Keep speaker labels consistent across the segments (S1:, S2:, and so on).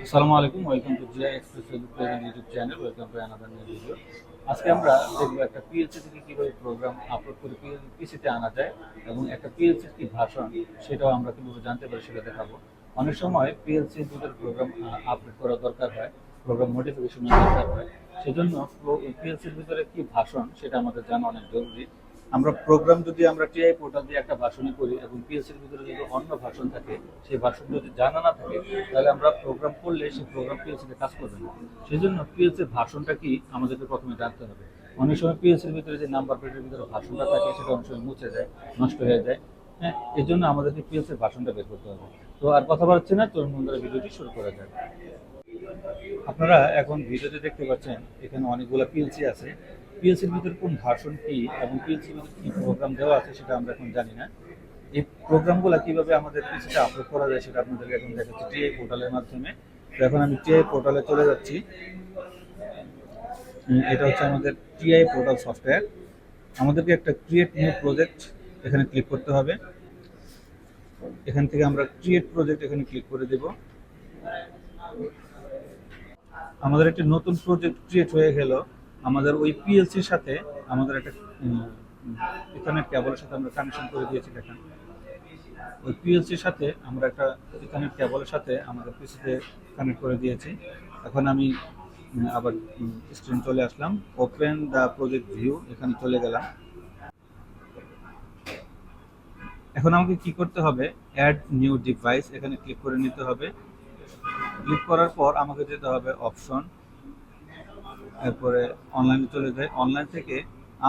S1: আসসালামু আলাইকুম, welcome to GI express Facebook page and YouTube channel. Welcome to another new video. আজকে আমরা দেখবো একটা পিএলসি থেকে কিভাবে প্রোগ্রাম আপলোড করে পিসিতে আনা যায় এবং একটা পিএলসির কি ভার্সন সেটাও আমরা কিভাবে জানতে পারি সেটা দেখাবো। অনেক সময় পিএলসি ভিতরে প্রোগ্রাম আপলোড করা দরকার হয়, প্রোগ্রাম মডিফিকেশনের দরকার হয়, সেজন্য পিএলসির ভিতরে কি ভার্সন সেটা আমাদের জানা অনেক জরুরি। আমরা প্রোগ্রাম যদি আমরা টিআই পোর্টাল দিয়ে একটা ভার্সনই করি এবং পিএলসির ভিতরে যদি অন্য ভার্সন থাকে, সেই ভার্সন যদি জানা না থাকে, তাহলে আমরা প্রোগ্রাম করলে সেই প্রোগ্রাম পিএলসিতে কাজ করবে না। সেই জন্য পিএলসির ভার্সনটা কি আমাদেরকে প্রথমে জানতে হবে। অনেক সময় পিএলসির ভিতরে যে নাম্বার প্লেটের ভিতরে ভার্সনটা থাকে সেটা অনেক সময় মুছে যায়, নষ্ট হয়ে যায়। হ্যাঁ, এই জন্য আমাদেরকে পিএলসির ভার্সনটা বের করতে হবে। তো আর কথা বাড়ছে না, চলুন বন্ধুরা ভিডিওটি শুরু করা যাক। আপনারা এখন ভিডিওতে দেখতে পাচ্ছেন এখানে অনেকগুলো পিএলসি আছে। পিএলসির ভিতরে কোন ভার্সন কি এবং পিএলসির ভিতরে কি প্রোগ্রাম দেওয়া আছে সেটা আমরা এখন জানি না। এই প্রোগ্রামগুলো কিভাবে আমাদের পিসিতে আপলোড করা যায় সেটা আপনাদেরকে এখন দেখাচ্ছি টিআই পোর্টালের মাধ্যমে। তো এখন আমি টিআই পোর্টালে চলে যাচ্ছি। এটা হচ্ছে আমাদের টিআই পোর্টাল সফটওয়্যার। আমাদেরকে একটা ক্রিয়েট নিউ প্রজেক্ট এখানে ক্লিক করতে হবে। এখান থেকে আমরা ক্রিয়েট প্রজেক্ট এখানে ক্লিক করে দেব। আমাদের একটা নতুন প্রজেক্ট ক্রিয়েট হয়ে গেল। আমাদের ওই পিএলসির সাথে আমাদের একটা ইথারনেট কেবলের সাথে আমরা কানেকশন করে দিয়েছি। দেখেন, ওই পিএলসির সাথে আমরা একটা ইথারনেট কেবলের সাথে আমাদের পিসিতে কানেক্ট করে দিয়েছি। এখন আমি আবার স্ক্রিন চলে আসলাম, ওপেন দ্য প্রজেক্ট ভিউ, এখানে চলে গেলাম। এখন আমাকে কি করতে হবে, অ্যাড নিউ ডিভাইস এখানে ক্লিক করে নিতে হবে। ক্লিক করার পর আমাকে যেতে হবে অপশন, এরপরে অনলাইনে চলে যায়। অনলাইন থেকে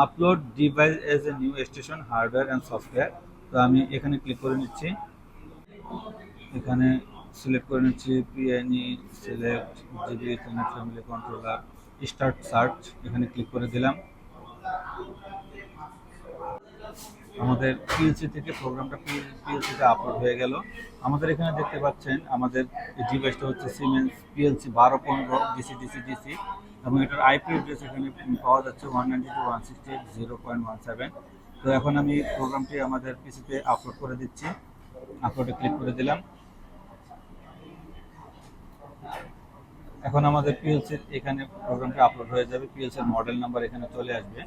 S1: upload device as a new station hardware and software. তো আমি এখানে ক্লিক করে নিচ্ছি। এখানে সিলেক্ট করে নিচ্ছি PNE, select GB ethernet family controller, start search, এখানে ক্লিক করে দিলাম। আমাদের পিএলসি থেকে প্রোগ্রামটা পিএলসিতে আপলোড হয়ে গেল। আমাদের এখানে দেখতে পাচ্ছেন আমাদের এই ডিভাইসটা হচ্ছে siemens PLC 1215 DC DC DC এবং এটার আইপি অ্যাড্রেস এখানে পাওয়া যাচ্ছে 192.168.0.17। তো এখন আমি প্রোগ্রামটি আমাদের পিসিতে আপলোড করে দিচ্ছি। আপলোডে ক্লিক করে দিলাম। এখন আমাদের পিএলসির এখানে প্রোগ্রামটা আপলোড হয়ে যাবে। পিএলসির মডেল নাম্বার এখানে চলে আসবে।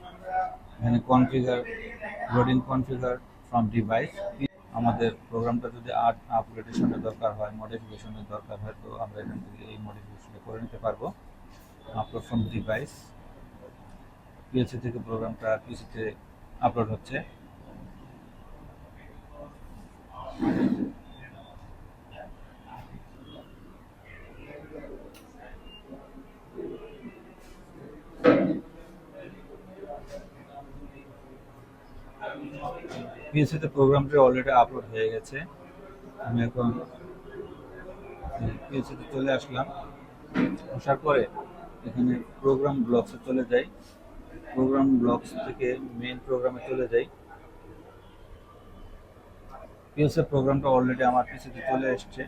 S1: এখানে configure, loading configure from device. আমাদের প্রোগ্রামটা যদি আপগ্রেডেশনের দরকার হয়, মডিফিকেশনের দরকার হয়, তো আমরা এখান থেকে এই মডিফিকেশনটা করে নিতে পারবো। আপলোড ফ্রম ডিভাইস, পিএলসি থেকে প্রোগ্রামটা পিসিতে আপলোড হচ্ছে। পিএলসিতে প্রোগ্রামটি অলরেডি আপলোড হয়ে গেছে। আমি এখন পিএলসিতে চলে আসলাম। আসার পরে এখানে প্রোগ্রাম ব্লকসে চলে যাই। প্রোগ্রাম ব্লকস থেকে মেইন প্রোগ্রামে চলে যাই। পিএলসি প্রোগ্রামটা অলরেডি আমার পিসিতে চলে এসছে।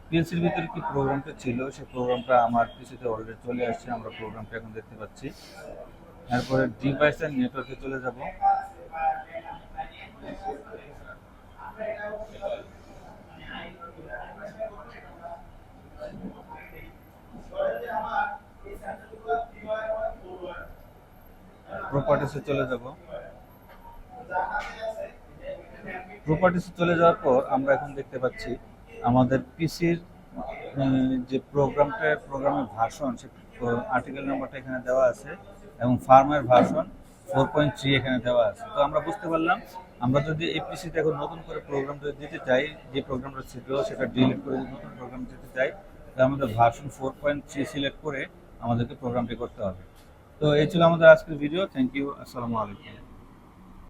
S1: পিএলসির ভিতরে কি প্রোগ্রামটা ছিল সেই প্রোগ্রামটা আমার পিসিতে অলরেডি চলে আসছে। আমরা প্রোগ্রামটা এখন দেখতে পাচ্ছি। তারপরে ডিভাইস এন্ড নেটওয়ার্কে চলে যাব। প্রপার্টিসে চলে যাব। প্রপার্টিসে চলে যাওয়ার পর আমরা এখন দেখতে পাচ্ছি আমাদের পিসির যে প্রোগ্রামের ভার্সন, সে আর্টিকেল নাম্বারটা এখানে দেওয়া আছে এবং ফার্মওয়্যার ভার্সন 4.3 এখানে দেওয়া আছে। তো আমরা বুঝতে পারলাম আমরা যদি এই পিসিতে এখন নতুন করে প্রোগ্রাম যদি দিতে চাই, যে প্রোগ্রামটা ছিল সেটা ডিলিট করে যদি নতুন প্রোগ্রাম দিতে চাই, তাহলে আমাদের ভার্সন 4.3 সিলেক্ট করে আমাদেরকে প্রোগ্রামটি করতে হবে। তো এই ছিল আমাদের আজকের ভিডিও। থ্যাংক ইউ, আসসালামু আলাইকুম।